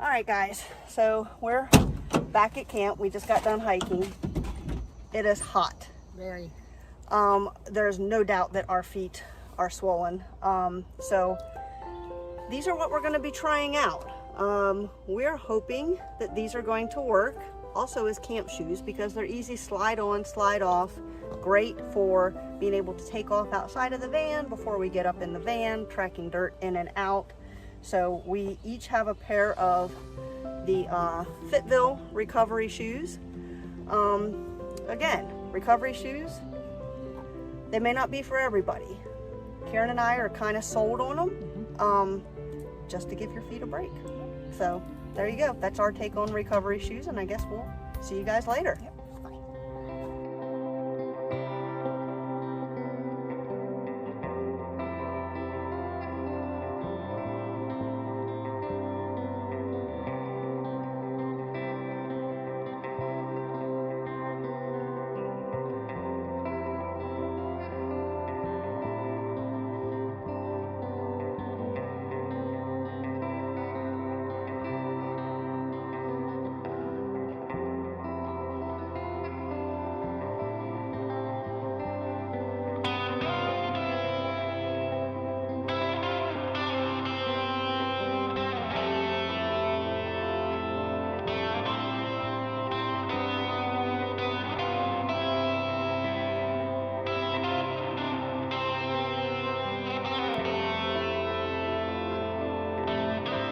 All right, guys, so we're back at camp. We just got done hiking. It is hot. Very. There's no doubt that our feet are swollen. So these are what we're going to be trying out. We're hoping that these are going to work also as camp shoes because they're easy slide on, slide off. Great for being able to take off outside of the van before we get up in the van, tracking dirt in and out. So we each have a pair of the FitVille recovery shoes. Again, recovery shoes, they may not be for everybody. Karen and I are kind of sold on them, just to give your feet a break. So there you go. That's our take on recovery shoes, and I guess we'll see you guys later.